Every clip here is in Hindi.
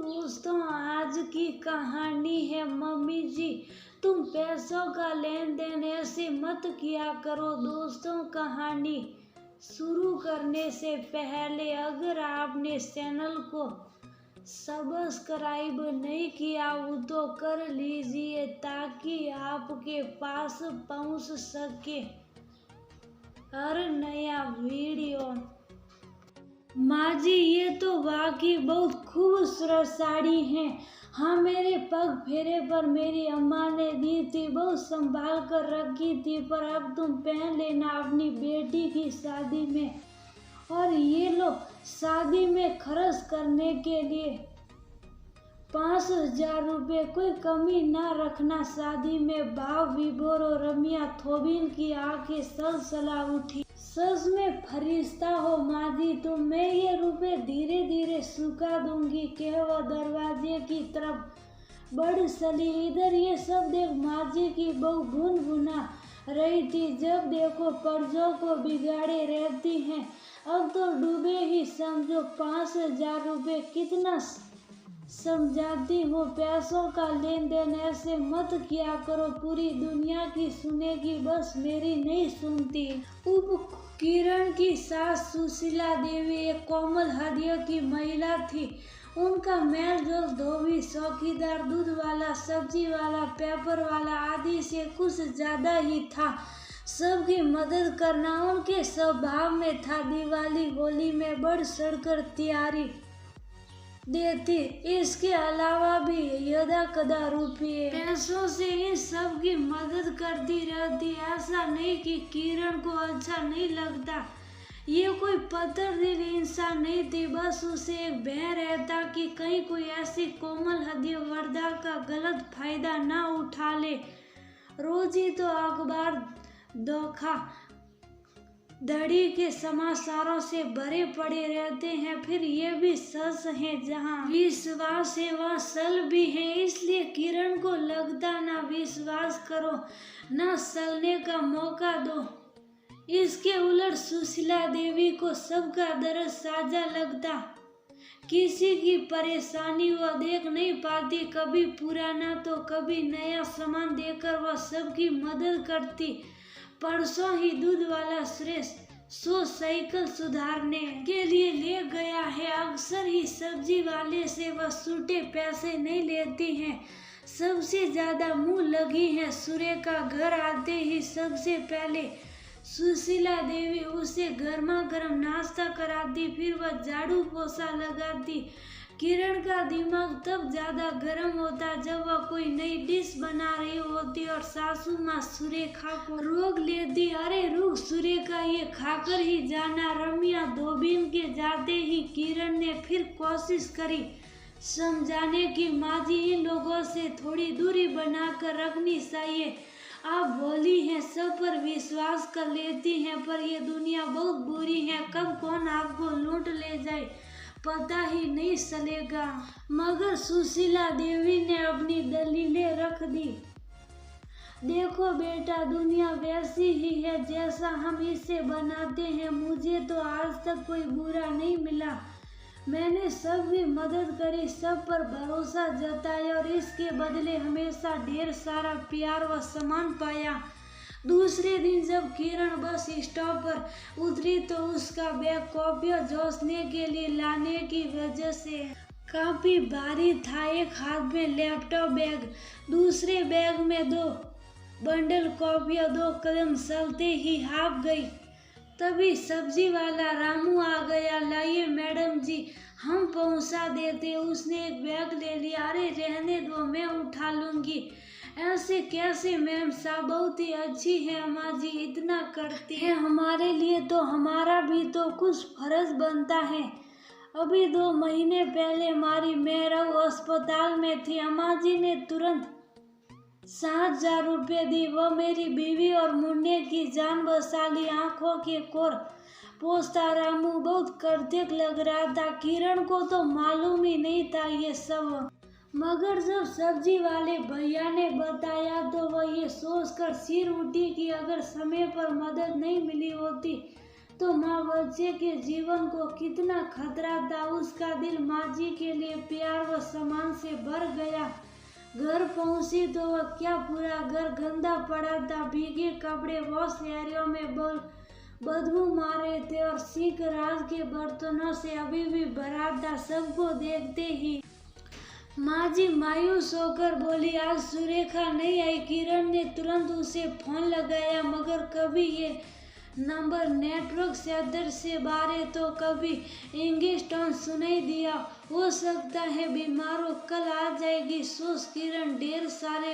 दोस्तों, आज की कहानी है मम्मी जी। तुम पैसों का लेन देन ऐसे मत किया करो। दोस्तों, कहानी शुरू करने से पहले अगर आपने चैनल को सब्सक्राइब नहीं किया हो तो कर लीजिए ताकि आपके पास पहुंच सके हर नया वीडियो। माँ जी, ये तो वाकई बहुत खूबसूरत साड़ी है। हाँ, मेरे पग फेरे पर मेरी अम्मा ने दी थी, बहुत संभाल कर रखी थी, पर अब तुम पहन लेना अपनी बेटी की शादी में। और ये लो, शादी में खर्च करने के लिए 5,000 रुपये, कोई कमी ना रखना। शादी में भाव विभोर और रमिया थोबिन की आंखें सलसला उठी। सच में फरिश्ता हो माँ जी तुम। मैं ये रुपए धीरे धीरे सुखा दूंगी। कह वह दरवाजे की तरफ बढ़ चली। इधर ये सब देख माँ जी की बहू गुनगुना रही थी, जब देखो कर्जों को बिगाड़े रहती हैं, अब तो डूबे ही समझो। 5,000 रुपये कितना समझाती हूँ। पैसों का लेन देन ऐसे मत किया करो, पूरी दुनिया की सुनेगी, बस मेरी नहीं सुनती। उप किरण की सास सुशीला देवी एक कोमल हृदय की महिला थी। उनका मेल जोल धोबी, चौकीदार, दूध वाला, सब्जी वाला, पेपर वाला आदि से कुछ ज्यादा ही था। सबकी मदद करना उनके स्वभाव में था। दिवाली होली में बढ़ चढ़कर तैयारी देती। इसके अलावा भी यदा कदा रुपये पैसों से इन सब की मदद करती रहती। ऐसा नहीं कि किरण को अच्छा नहीं लगता। ये कोई पत्थर दिल इंसान नहीं थी, बस उसे एक भय रहता कि कहीं कोई ऐसी कोमल हृदय वरदा का गलत फायदा ना उठा ले। रोज ही तो अखबार धोखा धड़ी के समाचारों से भरे पड़े रहते हैं। फिर ये भी सच है, जहाँ विश्वास है वहाँ सल भी है। इसलिए किरण को लगता ना विश्वास करो ना सलने का मौका दो। इसके उलट सुशीला देवी को सबका दर्द साझा लगता। किसी की परेशानी वह देख नहीं पाती। कभी पुराना तो कभी नया सामान देकर वह सबकी मदद करती। परसों ही दूध वाला सुरेश साइकिल सुधारने के लिए ले गया है। अक्सर ही सब्जी वाले से वह छूटे पैसे नहीं लेती हैं। सबसे ज्यादा मुंह लगी है सुरेखा। घर आते ही सबसे पहले सुशीला देवी उसे गर्मा गर्म नाश्ता कराती, फिर वह झाड़ू पोछा लगाती। किरण का दिमाग तब ज्यादा गर्म होता जब वह कोई नई डिश बना रही होती और सासू माँ सुरेखा को रोक लेती। अरे रुक सुरेखा, ये खाकर ही जाना। रमिया धोबिन के जाते ही किरण ने फिर कोशिश करी समझाने की, माँ जी इन लोगों से थोड़ी दूरी बनाकर रखनी चाहिए। आप भोली हैं, सब पर विश्वास कर लेती हैं, पर ये दुनिया बहुत बुरी है। कब कौन आपको लूट ले जाए पता ही नहीं चलेगा। मगर सुशीला देवी ने अपनी दलीलें रख दी। देखो बेटा, दुनिया वैसी ही है जैसा हम इसे बनाते हैं। मुझे तो आज तक कोई बुरा नहीं मिला। मैंने सबकी मदद करी, सब पर भरोसा जताया और इसके बदले हमेशा ढेर सारा प्यार व सम्मान पाया। दूसरे दिन जब किरण बस स्टॉप पर उतरी तो उसका बैग कॉपियाँ जोड़ने के लिए लाने की वजह से काफी भारी था। एक हाथ में लैपटॉप बैग, दूसरे बैग में 2 बंडल कॉपियाँ। 2 कदम चलते ही हाफ गई। तभी सब्जी वाला रामू आ गया। लाइए मैडम जी, हम पहुंचा देते। उसने एक बैग ले लिया। अरे रहने दो, मैं उठा लूंगी। ऐसे कैसे मैम साहब, बहुत ही अच्छी है अम्मा जी, इतना करती है हमारे लिए तो हमारा भी तो कुछ फर्ज बनता है। अभी 2 महीने पहले हमारी मेहराऊ अस्पताल में थी। अम्मा जी ने तुरंत 7,000 रुपये दी। वह मेरी बीवी और मुन्ने की जान बचा ली। आंखों के कोर पोछता रामू बहुत कृतज्ञ लग रहा था। किरण को तो मालूम ही नहीं था ये सब, मगर जब सब्जी वाले भैया ने बताया तो वह ये सोचकर सिर उठी कि अगर समय पर मदद नहीं मिली होती तो माँ बच्चे के जीवन को कितना खतरा था। उसका दिल माँ जी के लिए प्यार व सम्मान से भर गया। घर पहुंची तो वह क्या, पूरा घर गंदा पड़ा था। भीगे कपड़े वॉश एरिया में बदबू मार रहे थे और सिंक राज के बर्तनों से अभी भी भरा था। सबको देखते ही माँ जी मायूस होकर बोली, आज सुरेखा नहीं आई। किरण ने तुरंत उसे फोन लगाया, मगर कभी ये नंबर नेटवर्क सेंटर से बाहर तो कभी इंग्लिश टोन सुनाई दिया। हो सकता है बीमार हो, कल आ जाएगी। सोच किरण ढेर सारे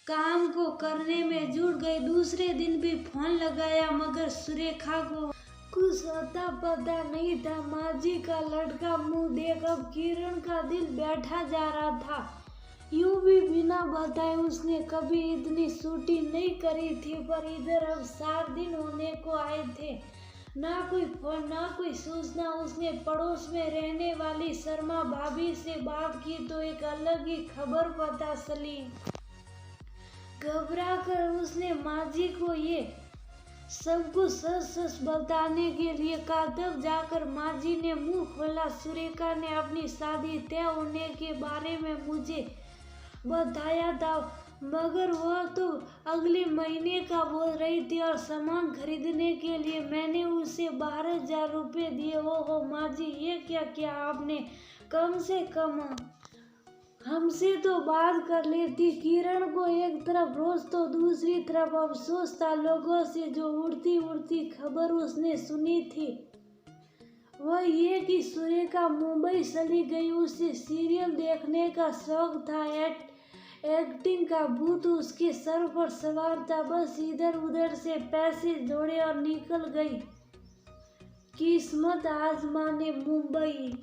काम को करने में जुट गई। दूसरे दिन भी फोन लगाया, मगर सुरेखा को कुछ अता पता नहीं था। माँ जी का लटका मुंह देख अब किरण का दिल बैठा जा रहा था। यूं भी बिना बताए उसने कभी इतनी छुट्टी नहीं करी थी, पर इधर अब 4 दिन होने को आए थे। ना कोई फोन, ना कोई सूचना। उसने पड़ोस में रहने वाली शर्मा भाभी से बात की तो एक अलग ही खबर पता चली। घबरा कर उसने माँ जी को ये सब कुछ सच सच बताने के लिए कहा। तब जाकर माँ जी ने मुंह खोला। सुरेखा ने अपनी शादी तय होने के बारे में मुझे बताया था, मगर वह तो अगले महीने का बोल रही थी और सामान खरीदने के लिए मैंने उसे 12,000 रुपये दिए। ओहो माँ जी, ये क्या किया आपने? कम से कम हमसे तो बात कर लेती। किरण को एक तरफ रोज तो दूसरी तरफ अफसोस था लोगों से जो उड़ती उड़ती खबर उसने सुनी थी। वह ये कि सुरेखा मुंबई चली गई। उसे सीरियल देखने का शौक था, एक्टिंग का भूत उसके सर पर सवार था। बस इधर उधर से पैसे जोड़े और निकल गई किस्मत आजमाने मुंबई।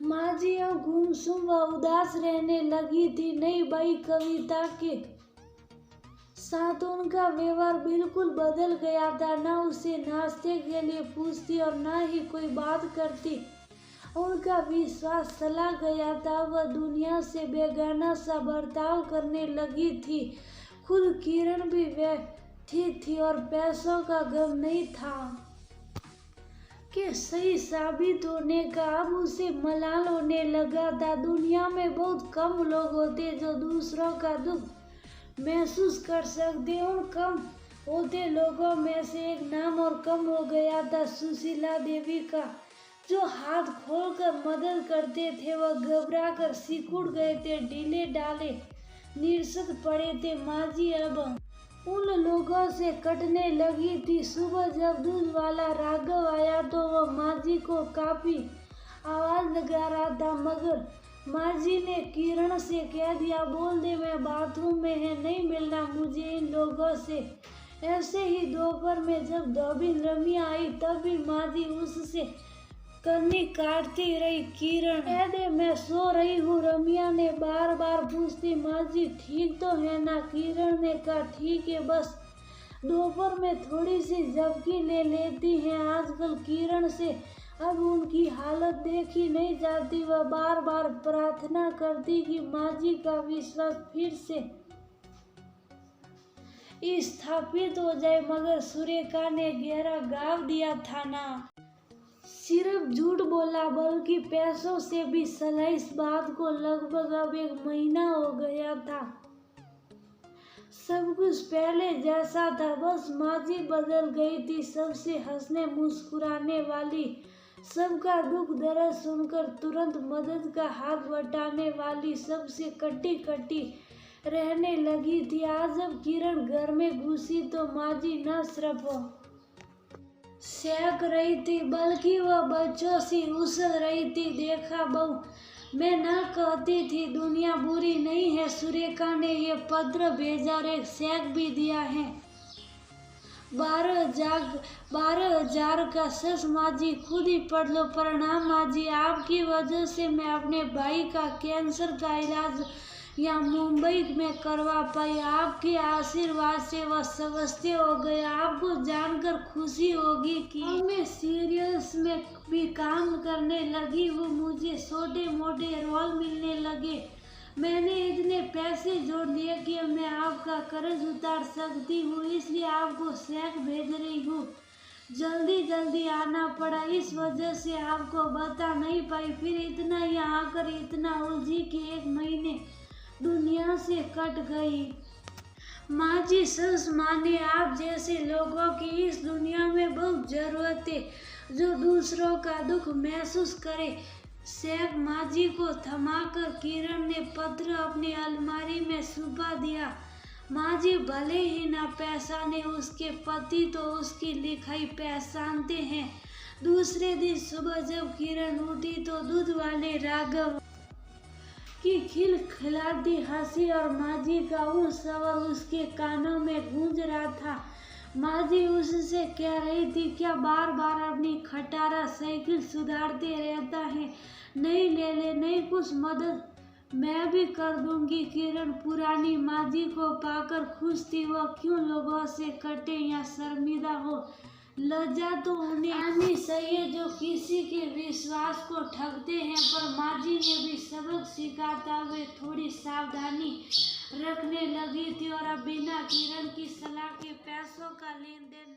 माँ जी अब गुमसुम व उदास रहने लगी थी। नई भाई कविता के साथ उनका व्यवहार बिल्कुल बदल गया था। ना उसे नाश्ते के लिए पूछती और ना ही कोई बात करती। उनका विश्वास चला गया था। वह दुनिया से बेगाना सा बर्ताव करने लगी थी। खुद किरण भी व्यथित थी और पैसों का गम नहीं था कि सही साबित होने का। अब उसे मलाल होने लगा था। दुनिया में बहुत कम लोग होते जो दूसरों का दुख महसूस कर सकते। उन कम होते लोगों में से एक नाम और कम हो गया था सुशीला देवी का, जो हाथ खोलकर मदद करते थे। वह घबरा कर सिकुड़ गए थे, ढीले ढाले निरसत पड़े थे। माँ जी अब उन लोगों से कटने लगी थी। सुबह जब दूध वाला राघव आया तो वह माँ जी को काफी आवाज लगा रहा था, मगर माँ जी ने किरण से कह दिया, बोल दे मैं बाथरूम में है, नहीं मिलना मुझे इन लोगों से। ऐसे ही दोपहर में जब धोबिन रमिया आई तब भी माँ जी उससे कन्नी काटती रही। किरण कह दे मैं सो रही हूँ। रमिया ने बार बार पूछती, माँ जी ठीक तो है ना? किरण ने कहा ठीक है, बस दोपहर में थोड़ी सी झपकी ले लेती हैं। आजकल किरण से अब उनकी हालत देखी नहीं जाती। वह बार बार प्रार्थना करती कि माँ जी का विश्वास फिर से स्थापित हो जाए, मगर सुरेखा ने गहरा घाव दिया था ना। सिर्फ झूठ बोला बल्कि पैसों से भी सला। इस बात को लगभग अब 1 महीना हो गया था। सब कुछ पहले जैसा था, बस माँ जी बदल गई थी। सबसे हंसने मुस्कुराने वाली, सबका दुख दर्द सुनकर तुरंत मदद का हाथ बटाने वाली, सबसे कटी कटी रहने लगी थी। आज जब किरण घर में घुसी तो माँ जी न सिर्फ सेक रही थी बल्कि वह बच्चों से उछल रही थी। देखा बहू, मैं न कहती थी दुनिया बुरी नहीं है। सुरेखा ने ये पत्र भेजा और एक चेक भी दिया है 12,000 का। सच माँ जी, खुद ही पढ़ लो। प्रणाम माँ जी, आपकी वजह से मैं अपने भाई का कैंसर का इलाज यहाँ मुंबई में करवा पाई। आपके आशीर्वाद से वह स्वस्थ हो गया। आपको जानकर खुशी होगी कि मैं सीरियल्स में भी काम करने लगी हूँ। मुझे छोटे मोटे रोल मिलने लगे। मैंने इतने पैसे जोड़ लिए कि मैं आपका कर्ज उतार सकती हूँ, इसलिए आपको चेक भेज रही हूँ। जल्दी जल्दी आना पड़ा, इस वजह से आपको बता नहीं पाई। फिर इतना यहाँ आकर इतना उलझी कि 1 महीने दुनिया से कट गई। माँ जी सच माने आप जैसे लोगों की इस दुनिया में बहुत जरूरत है, जो दूसरों का दुख महसूस करे। शेख माँ जी को थमाकर किरण ने पत्र अपनी अलमारी में छुपा दिया। माँ जी भले ही ना पहचाने उसके पति तो उसकी लिखाई पहचानते हैं। दूसरे दिन सुबह जब किरण उठी तो दूध वाले राघव की खिलखिलाती हंसी और माँ जी का वो सवाल उसके कानों में गूंज रहा था। माँ जी उससे कह रही थी, क्या बार बार अपनी खटारा साइकिल सुधारते रहता है, नहीं ले ले, नहीं कुछ मदद मैं भी कर दूंगी। किरण पुरानी माँ जी को पाकर खुश थी। वह क्यों लोगों से कटे या शर्मिंदा हो, लज्जा तो उन्हें आनी चाहिए जो किसी के विश्वास को ठगते हैं। पर माँ जी ने भी सबक सिखाता हुए थोड़ी सावधानी रखने लगी थी और अब बिना किरण की सलाह के पैसों का लेन देन